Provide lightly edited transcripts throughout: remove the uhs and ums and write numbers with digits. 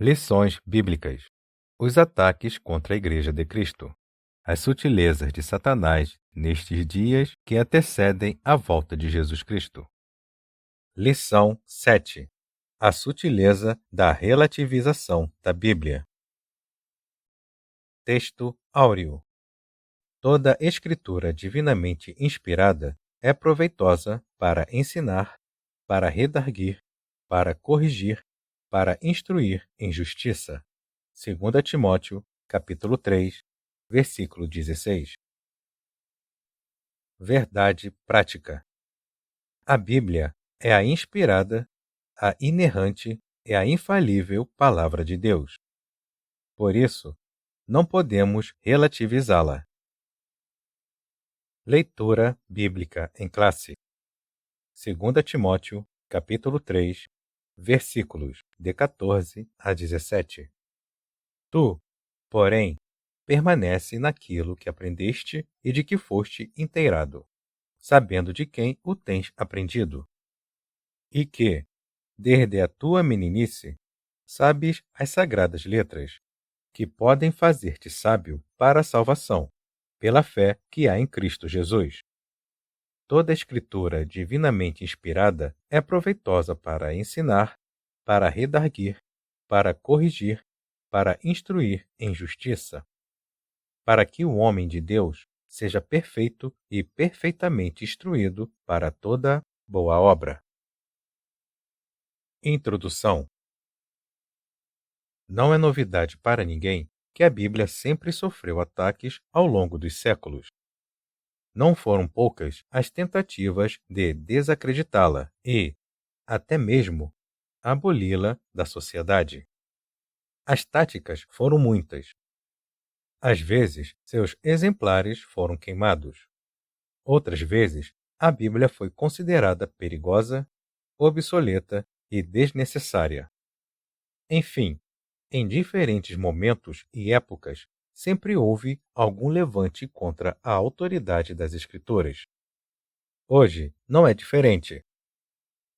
Lições bíblicas. Os ataques contra a Igreja de Cristo. As sutilezas de Satanás nestes dias que antecedem a volta de Jesus Cristo. Lição 7. A sutileza da relativização da Bíblia. Texto áureo. Toda escritura divinamente inspirada é proveitosa para ensinar, para redarguir, para corrigir, para instruir em justiça. 2 Timóteo, capítulo 3, versículo 16. Verdade prática. A Bíblia é a inspirada, a inerrante e a infalível Palavra de Deus. Por isso, não podemos relativizá-la. Leitura bíblica em classe. 2 Timóteo, capítulo 3, versículos de 14 a 17. Tu, porém, permanece naquilo que aprendeste e de que foste inteirado, sabendo de quem o tens aprendido, e que, desde a tua meninice, sabes as sagradas letras, que podem fazer-te sábio para a salvação, pela fé que há em Cristo Jesus. Toda escritura divinamente inspirada é proveitosa para ensinar, para redarguir, para corrigir, para instruir em justiça, para que o homem de Deus seja perfeito e perfeitamente instruído para toda boa obra. Introdução. Não é novidade para ninguém que a Bíblia sempre sofreu ataques ao longo dos séculos. Não foram poucas as tentativas de desacreditá-la e, até mesmo, aboli-la da sociedade. As táticas foram muitas. Às vezes, seus exemplares foram queimados. Outras vezes, a Bíblia foi considerada perigosa, obsoleta e desnecessária. Enfim, em diferentes momentos e épocas, sempre houve algum levante contra a autoridade das Escrituras. Hoje não é diferente.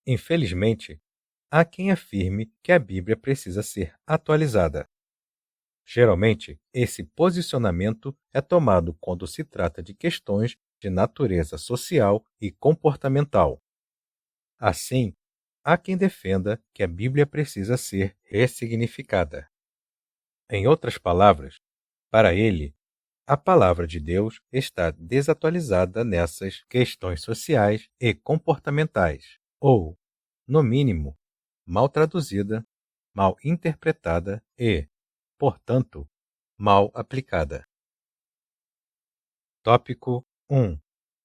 Infelizmente, há quem afirme que a Bíblia precisa ser atualizada. Geralmente, esse posicionamento é tomado quando se trata de questões de natureza social e comportamental. Assim, há quem defenda que a Bíblia precisa ser ressignificada. Em outras palavras, para ele, a palavra de Deus está desatualizada nessas questões sociais e comportamentais, ou, no mínimo, mal traduzida, mal interpretada e, portanto, mal aplicada. Tópico 1.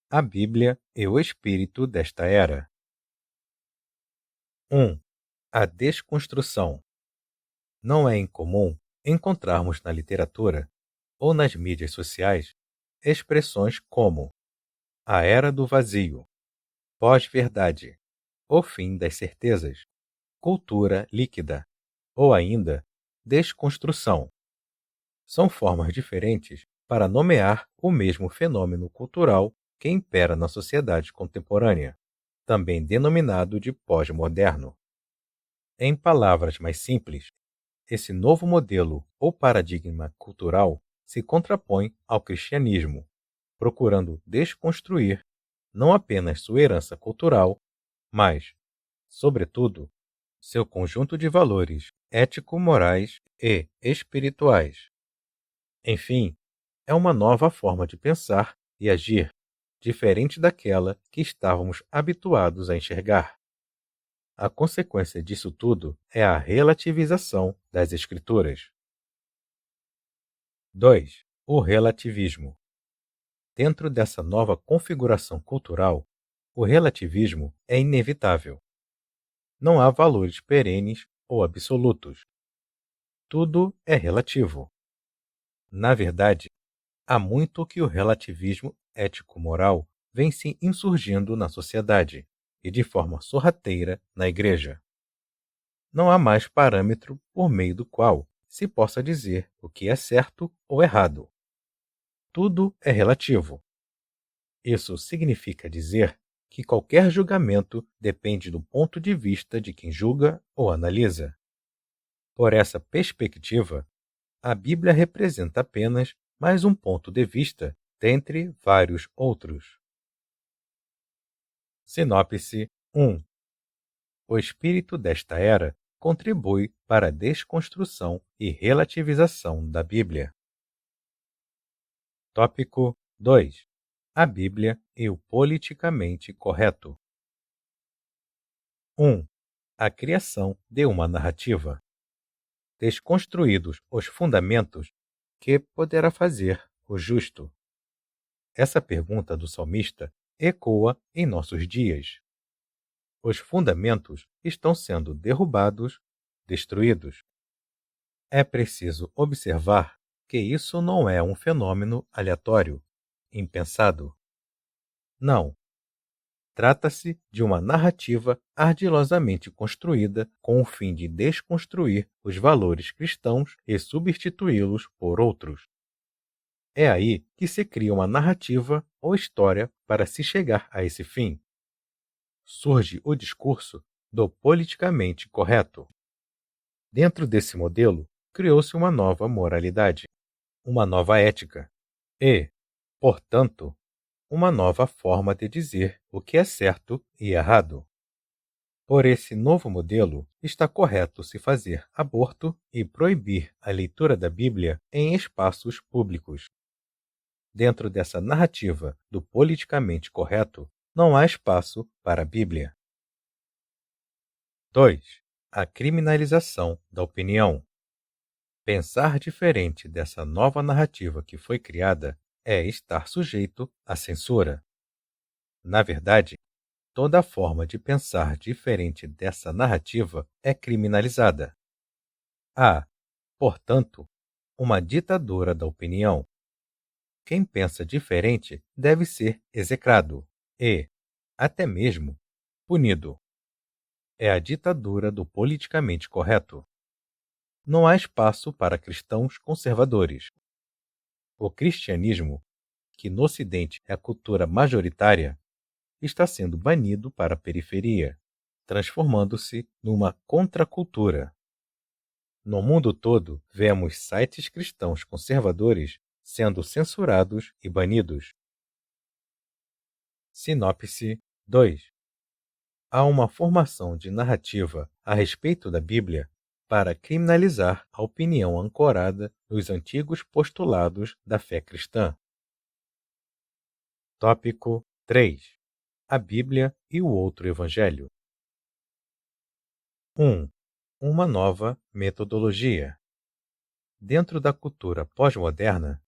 A Bíblia e o espírito desta era. 1. A desconstrução. Não é incomum encontrarmos na literatura ou nas mídias sociais expressões como a era do vazio, pós-verdade, o fim das certezas, cultura líquida ou ainda desconstrução. São formas diferentes para nomear o mesmo fenômeno cultural que impera na sociedade contemporânea, também denominado de pós-moderno. Em palavras mais simples, esse novo modelo ou paradigma cultural se contrapõe ao cristianismo, procurando desconstruir não apenas sua herança cultural, mas, sobretudo, seu conjunto de valores ético-morais e espirituais. Enfim, é uma nova forma de pensar e agir, diferente daquela que estávamos habituados a enxergar. A consequência disso tudo é a relativização das Escrituras. 2. O relativismo. Dentro dessa nova configuração cultural, o relativismo é inevitável. Não há valores perenes ou absolutos. Tudo é relativo. Na verdade, há muito que o relativismo ético-moral vem se insurgindo na sociedade e de forma sorrateira na Igreja. Não há mais parâmetro por meio do qual se possa dizer o que é certo ou errado. Tudo é relativo. Isso significa dizer que qualquer julgamento depende do ponto de vista de quem julga ou analisa. Por essa perspectiva, a Bíblia representa apenas mais um ponto de vista dentre vários outros. Sinopse 1. O espírito desta era contribui para a desconstrução e relativização da Bíblia. Tópico 2. A Bíblia e o politicamente correto. 1. A criação de uma narrativa. Desconstruídos os fundamentos, que poderá fazer o justo? Essa pergunta do salmista ecoa em nossos dias. Os fundamentos estão sendo derrubados, destruídos. É preciso observar que isso não é um fenômeno aleatório, impensado. Não. Trata-se de uma narrativa ardilosamente construída com o fim de desconstruir os valores cristãos e substituí-los por outros. É aí que se cria uma narrativa ou história para se chegar a esse fim. Surge o discurso do politicamente correto. Dentro desse modelo, criou-se uma nova moralidade, uma nova ética e, portanto, uma nova forma de dizer o que é certo e errado. Por esse novo modelo, está correto se fazer aborto e proibir a leitura da Bíblia em espaços públicos. Dentro dessa narrativa do politicamente correto, não há espaço para a Bíblia. 2. A criminalização da opinião. Pensar diferente dessa nova narrativa que foi criada é estar sujeito à censura. Na verdade, toda forma de pensar diferente dessa narrativa é criminalizada. Há, portanto, uma ditadura da opinião. Quem pensa diferente deve ser execrado e, até mesmo, punido. É a ditadura do politicamente correto. Não há espaço para cristãos conservadores. O cristianismo, que no Ocidente é a cultura majoritária, está sendo banido para a periferia, transformando-se numa contracultura. No mundo todo, vemos sites cristãos conservadores sendo censurados e banidos. Sinopse 2. Há uma formação de narrativa a respeito da Bíblia para criminalizar a opinião ancorada nos antigos postulados da fé cristã. Tópico 3. A Bíblia e o outro Evangelho. 1. Uma nova metodologia. Dentro da cultura pós-moderna,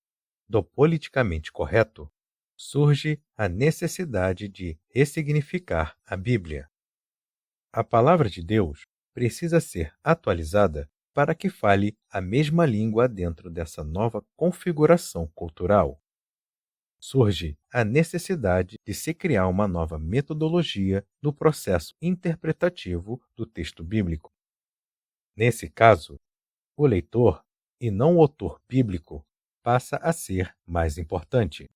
do politicamente correto, surge a necessidade de ressignificar a Bíblia. A palavra de Deus precisa ser atualizada para que fale a mesma língua dentro dessa nova configuração cultural. Surge a necessidade de se criar uma nova metodologia do processo interpretativo do texto bíblico. Nesse caso, o leitor, e não o autor bíblico, passa a ser mais importante.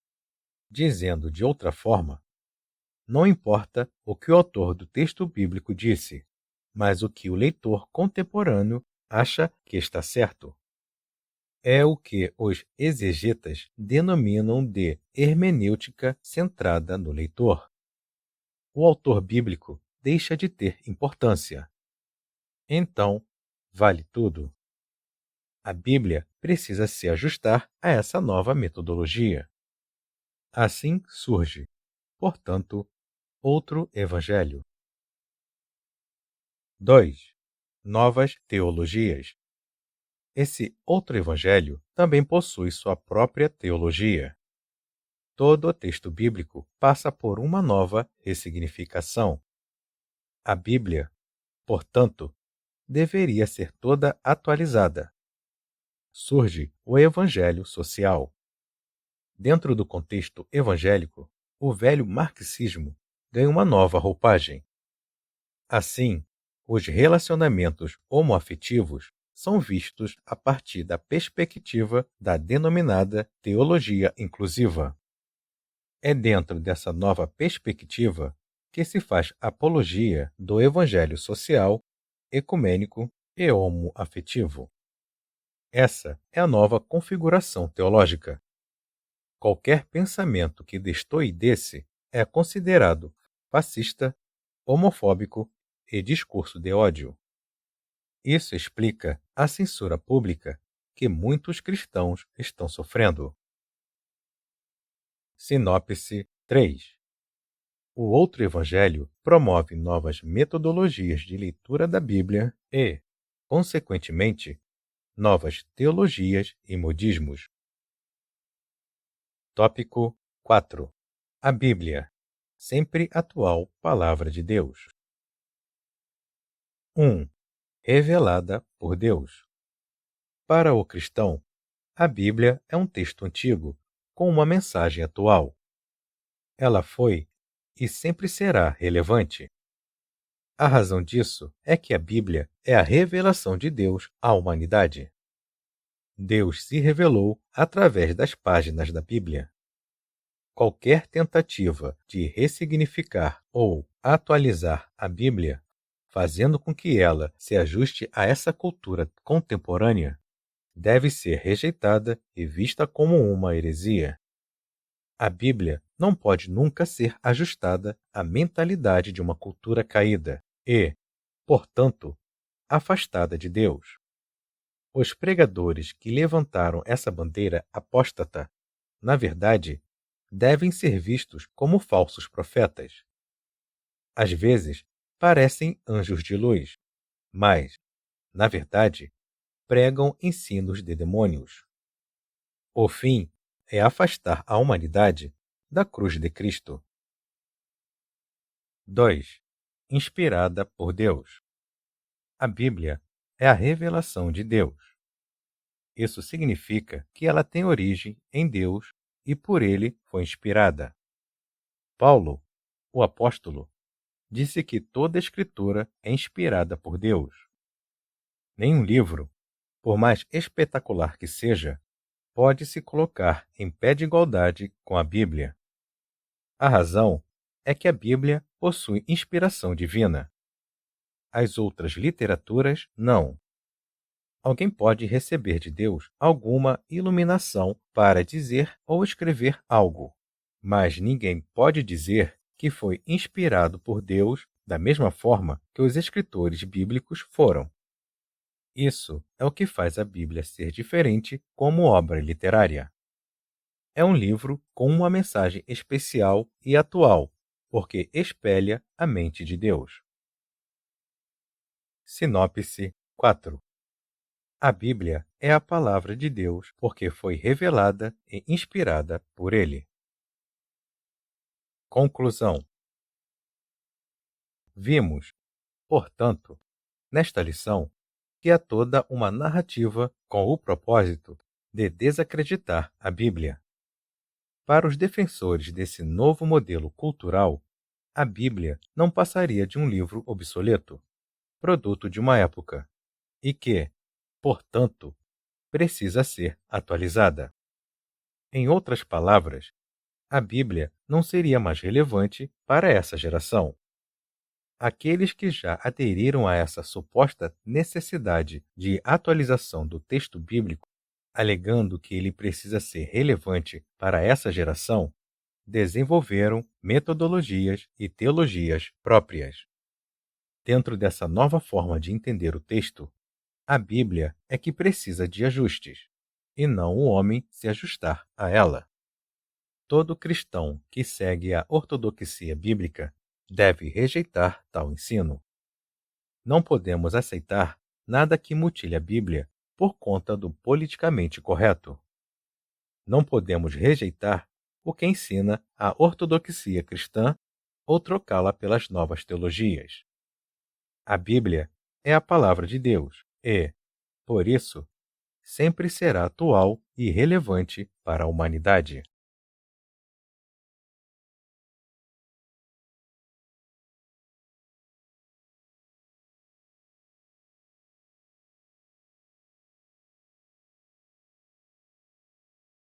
Dizendo de outra forma, não importa o que o autor do texto bíblico disse, mas o que o leitor contemporâneo acha que está certo. É o que os exegetas denominam de hermenêutica centrada no leitor. O autor bíblico deixa de ter importância. Então, vale tudo. A Bíblia precisa se ajustar a essa nova metodologia. Assim surge, portanto, outro Evangelho. 2. Novas teologias. Esse outro Evangelho também possui sua própria teologia. Todo o texto bíblico passa por uma nova ressignificação. A Bíblia, portanto, deveria ser toda atualizada. Surge o Evangelho social. Dentro do contexto evangélico, o velho marxismo ganha uma nova roupagem. Assim, os relacionamentos homoafetivos são vistos a partir da perspectiva da denominada teologia inclusiva. É dentro dessa nova perspectiva que se faz apologia do evangelho social, ecumênico e homoafetivo. Essa é a nova configuração teológica. Qualquer pensamento que destoe desse é considerado fascista, homofóbico e discurso de ódio. Isso explica a censura pública que muitos cristãos estão sofrendo. Sinopse 3. O outro evangelho promove novas metodologias de leitura da Bíblia e, consequentemente, novas teologias e modismos. Tópico 4. A Bíblia, sempre atual Palavra de Deus. 1. Revelada por Deus. Para o cristão, a Bíblia é um texto antigo com uma mensagem atual. Ela foi e sempre será relevante. A razão disso é que a Bíblia é a revelação de Deus à humanidade. Deus se revelou através das páginas da Bíblia. Qualquer tentativa de ressignificar ou atualizar a Bíblia, fazendo com que ela se ajuste a essa cultura contemporânea, deve ser rejeitada e vista como uma heresia. A Bíblia não pode nunca ser ajustada à mentalidade de uma cultura caída e, portanto, afastada de Deus. Os pregadores que levantaram essa bandeira apóstata, na verdade, devem ser vistos como falsos profetas. Às vezes, parecem anjos de luz, mas, na verdade, pregam ensinos de demônios. O fim é afastar a humanidade da cruz de Cristo. 2. Inspirada por Deus. A Bíblia é a revelação de Deus. Isso significa que ela tem origem em Deus e por ele foi inspirada. Paulo, o apóstolo, disse que toda a Escritura é inspirada por Deus. Nenhum livro, por mais espetacular que seja, pode se colocar em pé de igualdade com a Bíblia. A razão é que a Bíblia possui inspiração divina. As outras literaturas não. Alguém pode receber de Deus alguma iluminação para dizer ou escrever algo, mas ninguém pode dizer que foi inspirado por Deus da mesma forma que os escritores bíblicos foram. Isso é o que faz a Bíblia ser diferente como obra literária. É um livro com uma mensagem especial e atual, porque espelha a mente de Deus. Sinopse 4. A Bíblia é a palavra de Deus porque foi revelada e inspirada por ele. Conclusão. Vimos, portanto, nesta lição, que há toda uma narrativa com o propósito de desacreditar a Bíblia. Para os defensores desse novo modelo cultural, a Bíblia não passaria de um livro obsoleto, produto de uma época, e que, portanto, precisa ser atualizada. Em outras palavras, a Bíblia não seria mais relevante para essa geração. Aqueles que já aderiram a essa suposta necessidade de atualização do texto bíblico, alegando que ele precisa ser relevante para essa geração, desenvolveram metodologias e teologias próprias. Dentro dessa nova forma de entender o texto, a Bíblia é que precisa de ajustes, e não o homem se ajustar a ela. Todo cristão que segue a ortodoxia bíblica deve rejeitar tal ensino. Não podemos aceitar nada que mutile a Bíblia por conta do politicamente correto. Não podemos rejeitar o que ensina a ortodoxia cristã ou trocá-la pelas novas teologias. A Bíblia é a palavra de Deus e, por isso, sempre será atual e relevante para a humanidade.